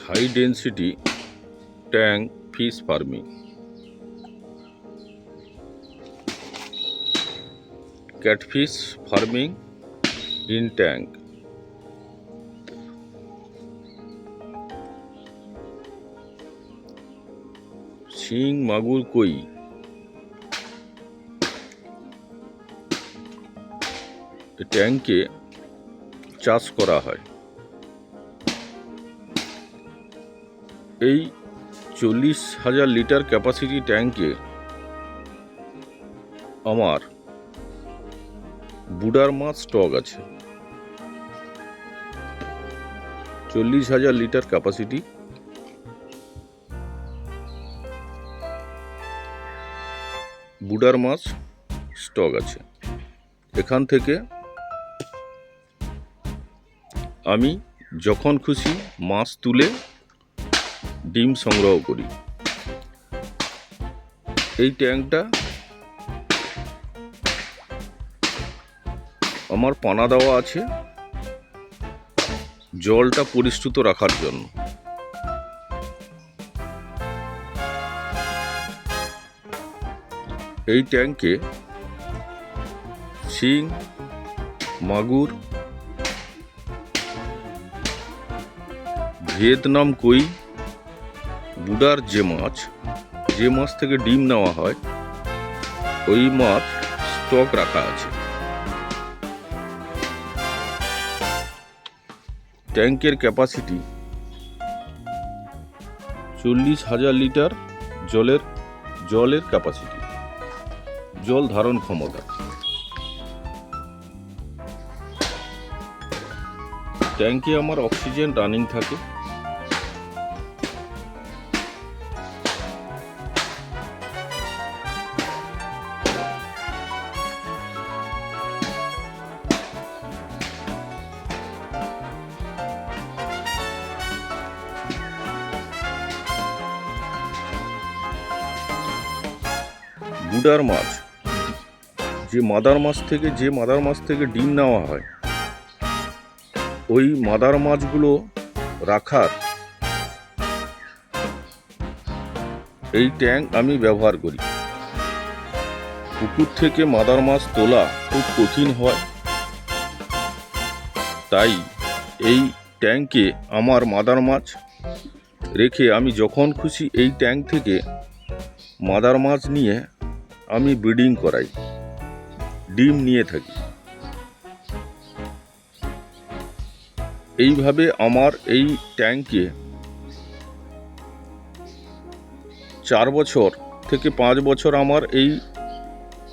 high density tank fish farming. Catfish farming in tank. শিং, মাগুর, কই ট্যাঙ্কে চাষ করা হয়। এই 40,000 লিটার ক্যাপাসিটি ট্যাঙ্কে আমার বুডার মাছ স্টক আছে। 40,000 লিটার ক্যাপাসিটি বুডার মাছ স্টক আছে। এখান থেকে আমি যখন খুশি মাছ তুলে ডিম সংগ্রহ করি। এই ট্যাঙ্কটা আমার পানা দেওয়া আছে জলটা পরিশ্রুত রাখার জন্য। এই ট্যাঙ্কে শিং, মাগুর, ভিয়েতনাম কই, বুডার যে মাছ থেকে ডিম নেওয়া হয় ওই মাছ স্টক রাখা আছে। ট্যাঙ্কের ক্যাপাসিটি 40,000 লিটার জলের ক্যাপাসিটি, জল ধারণ ক্ষমতা। ট্যাঙ্কে আমার অক্সিজেন রানিং থাকে। বুডার মাছ যে মাদার মাছ থেকে ডিম নেওয়া হয় ওই মাদার মাছগুলো রাখার এই ট্যাঙ্ক আমি ব্যবহার করি। পুকুর থেকে মাদার মাছ তোলা খুব কঠিন হয়, তাই এই ট্যাঙ্কে আমার মাদার মাছ রেখে আমি যখন খুশি এই ট্যাঙ্ক থেকে মাদার মাছ নিয়ে আমি ব্রিডিং করাই, ডিম নিয়ে থাকি। এইভাবে আমার এই ট্যাঙ্কে 4 বছর থেকে 5 বছর আমার এই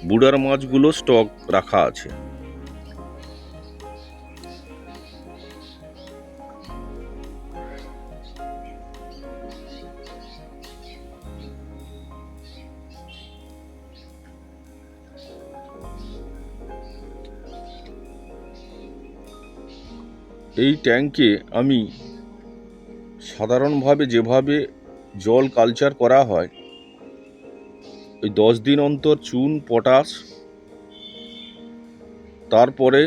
বুডার মাছগুলো স্টক রাখা আছে। এই ট্যাঙ্কে আমি সাধারণভাবে যেভাবে জল কালচার করা হয়, ওই 10 দিন অন্তর চুন, পটাশ, তারপরে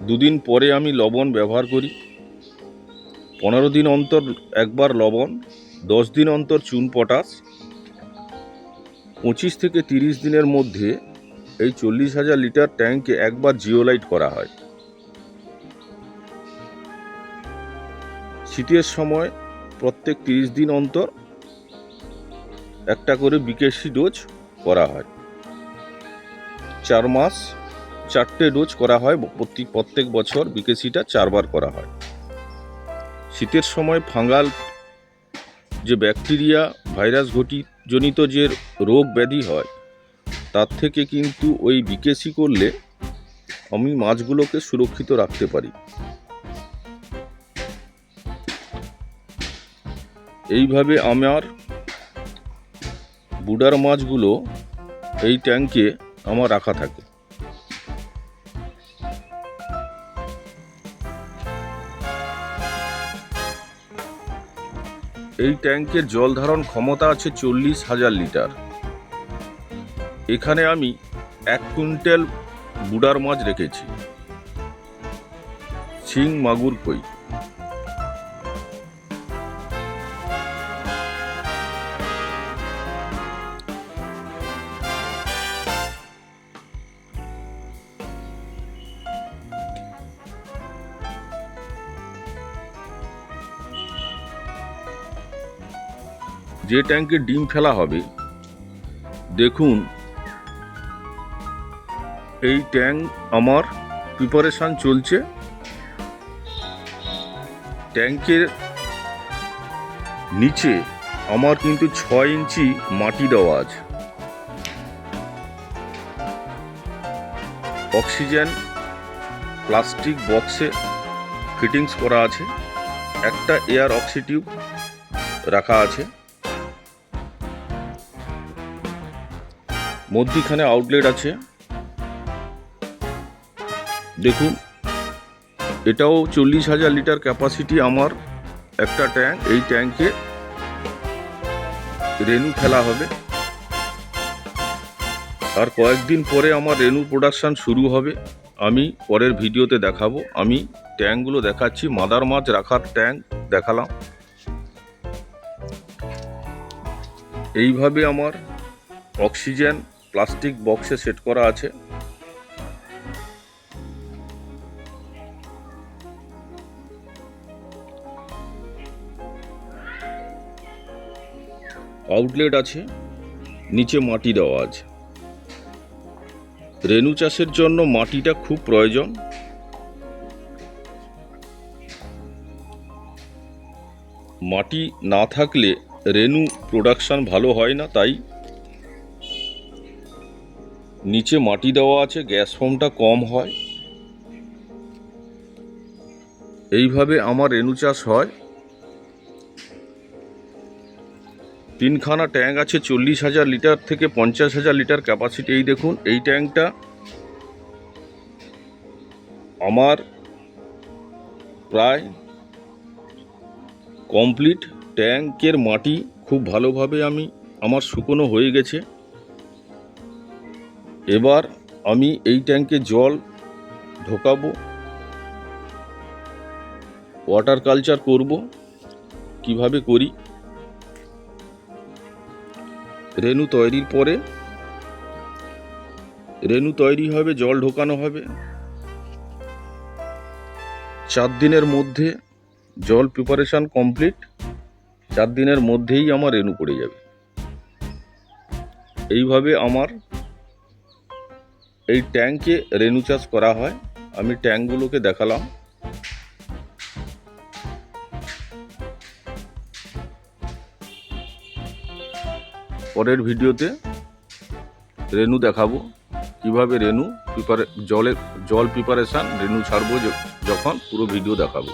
2 দিন পরে আমি লবণ ব্যবহার করি। 15 দিন অন্তর একবার লবণ, 10 দিন অন্তর চুন, পটাশ। 25 থেকে 30 দিনের মধ্যে এই 40,000 লিটার ট্যাঙ্কে একবার জিওলাইট করা হয়। শীতের সময় প্রত্যেক 30 দিন অন্তর একটা করে বিকেসি ডোজ করা হয়। 4 মাস 4টে ডোজ করা হয়। প্রত্যেক বছর বিকেসিটা 4 বার করা হয়। শীতের সময় ফাঙ্গাল যে ব্যাকটেরিয়া, ভাইরাস জনিত যে রোগ ব্যাধি হয় তার থেকে কিন্তু ওই বিকেসি করলে আমি মাছগুলোকে সুরক্ষিত রাখতে পারি। এইভাবে আমার বুডার মাছগুলো এই ট্যাঙ্কে আমার রাখা থাকে। এই ট্যাঙ্কের জল ধারণ ক্ষমতা আছে 40,000 লিটার। এখানে আমি 1 কুইন্টাল বুডার মাছ রেখেছি, শিং, মাগুর, কই। যে ট্যাঙ্কে ডিম ফেলা হবে, দেখুন এই ট্যাঙ্ক আমার প্রিপারেশন চলছে। ট্যাঙ্কের নিচে আমার কিন্তু 6 ইঞ্চি মাটি দেওয়া আছে। অক্সিজেন প্লাস্টিক বক্সে ফিটিংস করা আছে, একটা এয়ার অক্সিটিউব রাখা আছে, মধ্যিখানে আউটলেট আছে। দেখুন এটাও 40,000 লিটার ক্যাপাসিটি আমার একটা ট্যাঙ্ক। এই ট্যাঙ্কে রেনু ফেলা হবে, আর কয়েকদিন পরে আমার রেনু প্রোডাকশন শুরু হবে। আমি পরের ভিডিওতে দেখাবো। আমি ট্যাঙ্কগুলো দেখাচ্ছি। মাদার মাছ রাখার ট্যাঙ্ক দেখালাম। এইভাবে আমার অক্সিজেন প্লাস্টিক বক্সে সেট করা আছে। আউটলেট আছে, নিচে মাটি দেওয়া আছে। রেনু চাষের জন্য মাটিটা খুব প্রয়োজন। মাটি না থাকলে রেনু প্রোডাকশন ভালো হয় না, তাই নিচে মাটি দেওয়া আছে, গ্যাস ফর্মটা কম হয়। এইভাবে আমার রেনু চাষ হয়। 3খানা ট্যাঙ্ক আছে, 40,000 লিটার থেকে 50,000 লিটার ক্যাপাসিটি। এই দেখুন এই ট্যাঙ্কটা আমার প্রায় কমপ্লিট। ট্যাঙ্কের মাটি খুব ভালোভাবে আমার শুকনো হয়ে গেছে। এবার আমি এই ট্যাঙ্কে জল ঢোকাবো, ওয়াটার কালচার করব। কিভাবে করি, রেনু তৈরির পরে রেনু তৈরি হবে, জল ঢোকানো হবে। 4 দিনের মধ্যে জল প্রিপারেশন কমপ্লিট। 4 দিনের মধ্যেই আমার রেনু পড়ে যাবে। এইভাবে আমার এই ট্যাঙ্কে রেনু চাষ করা হয়। আমি ট্যাঙ্কগুলোকে দেখালাম। পরের ভিডিওতে রেনু দেখাবো, কিভাবে রেনু জল প্রিপারেশন, রেনু ছাড়বো যখন, পুরো ভিডিও দেখাবো।